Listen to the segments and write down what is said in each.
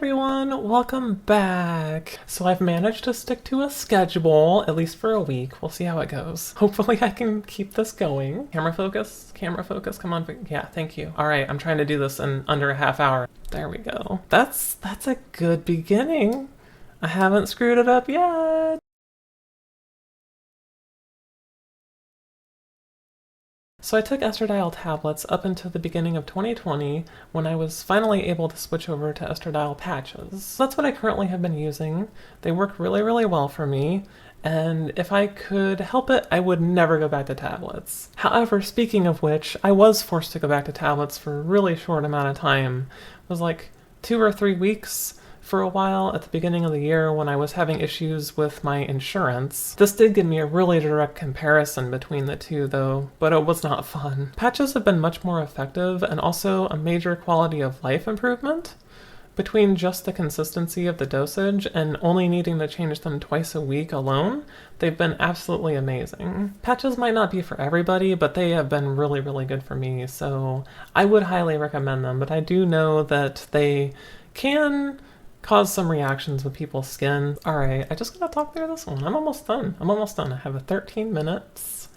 everyone, welcome back. So I've managed to stick to a schedule, at least for a week. We'll see how it goes. Hopefully I can keep this going. Camera focus, come on. Yeah, thank you. All right, I'm trying to do this in under a half hour. There we go. That's a good beginning. I haven't screwed it up yet. So I took estradiol tablets up until the beginning of 2020 when I was finally able to switch over to estradiol patches. That's what I currently have been using. They work really, really well for me, and if I could help it, I would never go back to tablets. However, speaking of which, I was forced to go back to tablets for a really short amount of time. It was like 2 or 3 weeks for a while at the beginning of the year when I was having issues with my insurance. This did give me a really direct comparison between the two though, but it was not fun. Patches have been much more effective and also a major quality of life improvement. Between just the consistency of the dosage and only needing to change them twice a week alone, they've been absolutely amazing. Patches might not be for everybody, but they have been really, really good for me, so I would highly recommend them, but I do know that they can cause some reactions with people's skin. Alright, I just gotta talk through this one. I'm almost done. I have a 13 minutes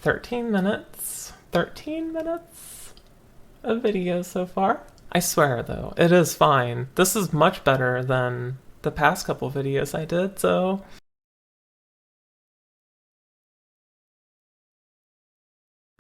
of video so far. I swear though, it is fine. This is much better than the past couple videos I did, so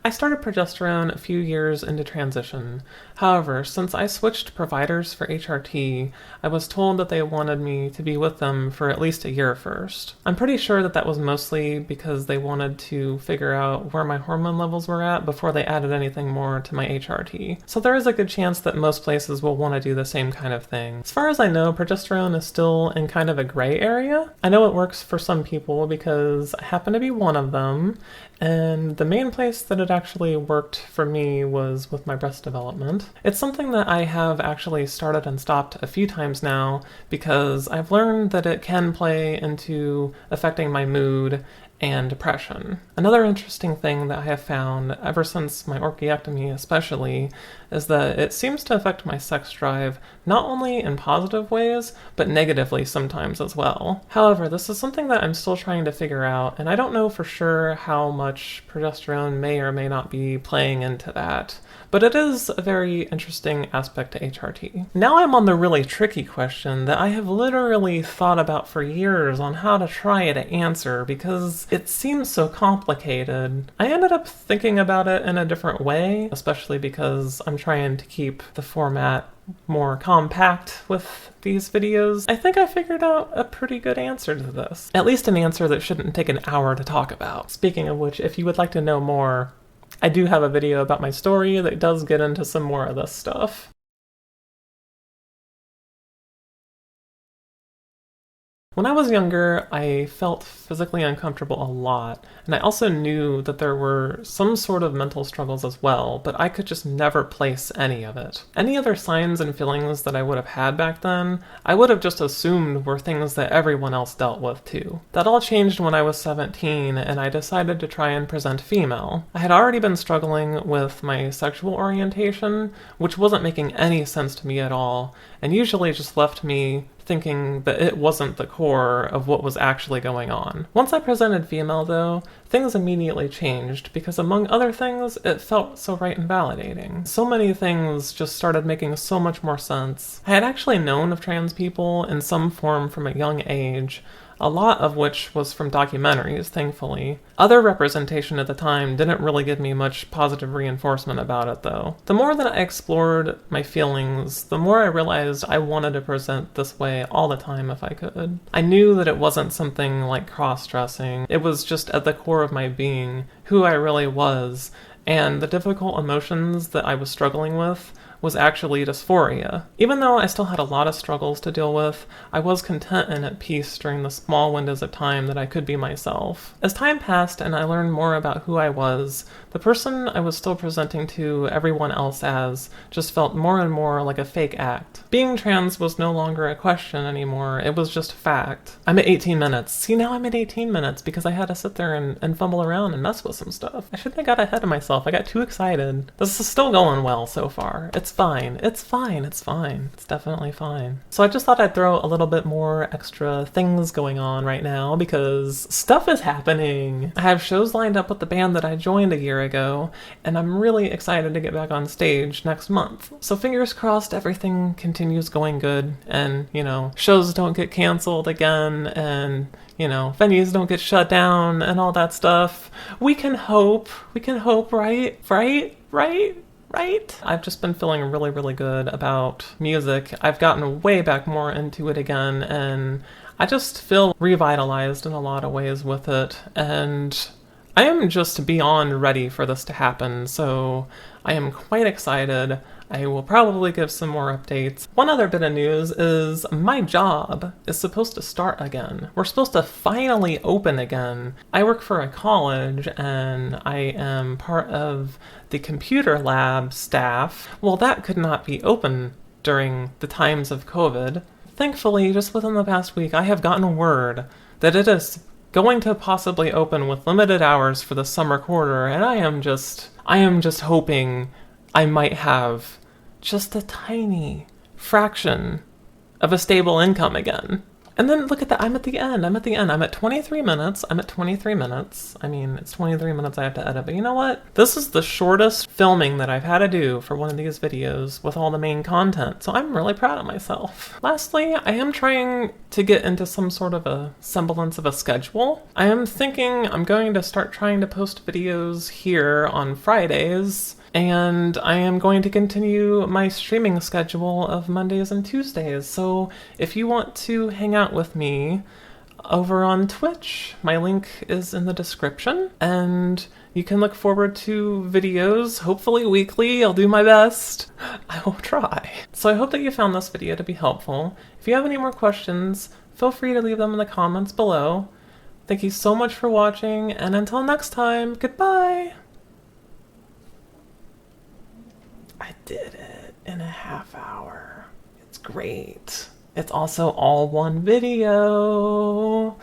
I started progesterone a few years into transition. However, since I switched providers for HRT, I was told that they wanted me to be with them for at least a year first. I'm pretty sure that that was mostly because they wanted to figure out where my hormone levels were at before they added anything more to my HRT. So there is a good chance that most places will want to do the same kind of thing. As far as I know, progesterone is still in kind of a gray area. I know it works for some people because I happen to be one of them, and the main place that it actually worked for me was with my breast development. It's something that I have actually started and stopped a few times now because I've learned that it can play into affecting my mood and depression. Another interesting thing that I have found ever since my orchiectomy especially is that it seems to affect my sex drive not only in positive ways, but negatively sometimes as well. However, this is something that I'm still trying to figure out, and I don't know for sure how much progesterone may or may not be playing into that. But it is a very interesting aspect to HRT. Now I'm on the really tricky question that I have literally thought about for years on how to try to answer because it seems so complicated. I ended up thinking about it in a different way, especially because I'm trying to keep the format more compact with these videos. I think I figured out a pretty good answer to this. At least an answer that shouldn't take an hour to talk about. Speaking of which, if you would like to know more, I do have a video about my story that does get into some more of this stuff. When I was younger, I felt physically uncomfortable a lot, and I also knew that there were some sort of mental struggles as well, but I could just never place any of it. Any other signs and feelings that I would have had back then, I would have just assumed were things that everyone else dealt with too. That all changed when I was 17, and I decided to try and present female. I had already been struggling with my sexual orientation, which wasn't making any sense to me at all, and usually just left me thinking that it wasn't the core of what was actually going on. Once I presented female though, things immediately changed because among other things, it felt so right and validating. So many things just started making so much more sense. I had actually known of trans people in some form from a young age, a lot of which was from documentaries, thankfully. Other representation at the time didn't really give me much positive reinforcement about it, though. The more that I explored my feelings, the more I realized I wanted to present this way all the time if I could. I knew that it wasn't something like cross-dressing. It was just at the core of my being, who I really was, and the difficult emotions that I was struggling with was actually dysphoria. Even though I still had a lot of struggles to deal with, I was content and at peace during the small windows of time that I could be myself. As time passed and I learned more about who I was, the person I was still presenting to everyone else as just felt more and more like a fake act. Being trans was no longer a question anymore, it was just fact. I'm at 18 minutes. See, now I'm at 18 minutes because I had to sit there and fumble around and mess with some stuff. I shouldn't have got ahead of myself. I got too excited. This is still going well so far. It's fine. It's fine. It's fine. It's definitely fine. So I just thought I'd throw a little bit more extra things going on right now because stuff is happening. I have shows lined up with the band that I joined a year ago, and I'm really excited to get back on stage next month. So fingers crossed everything continues going good and, shows don't get canceled again and, venues don't get shut down and all that stuff. We can hope, right? Right? I've just been feeling really, really good about music. I've gotten way back more into it again, and I just feel revitalized in a lot of ways with it. And I am just beyond ready for this to happen, so I am quite excited. I will probably give some more updates. One other bit of news is my job is supposed to start again. We're supposed to finally open again. I work for a college and I am part of the computer lab staff. Well, that could not be open during the times of COVID. Thankfully, just within the past week, I have gotten word that it is going to possibly open with limited hours for the summer quarter, and I am just hoping I might have just a tiny fraction of a stable income again. And then look at that, I'm at the end. I'm at 23 minutes. I mean, it's 23 minutes I have to edit, but you know what? This is the shortest filming that I've had to do for one of these videos with all the main content, so I'm really proud of myself. Lastly, I am trying to get into some sort of a semblance of a schedule. I am thinking I'm going to start trying to post videos here on Fridays, and I am going to continue my streaming schedule of Mondays and Tuesdays. So if you want to hang out with me over on Twitch, my link is in the description, and you can look forward to videos, hopefully weekly. I'll do my best. I will try. So I hope that you found this video to be helpful. If you have any more questions, feel free to leave them in the comments below. Thank you so much for watching, and until next time, goodbye! I did it in a half hour. It's great. It's also all one video.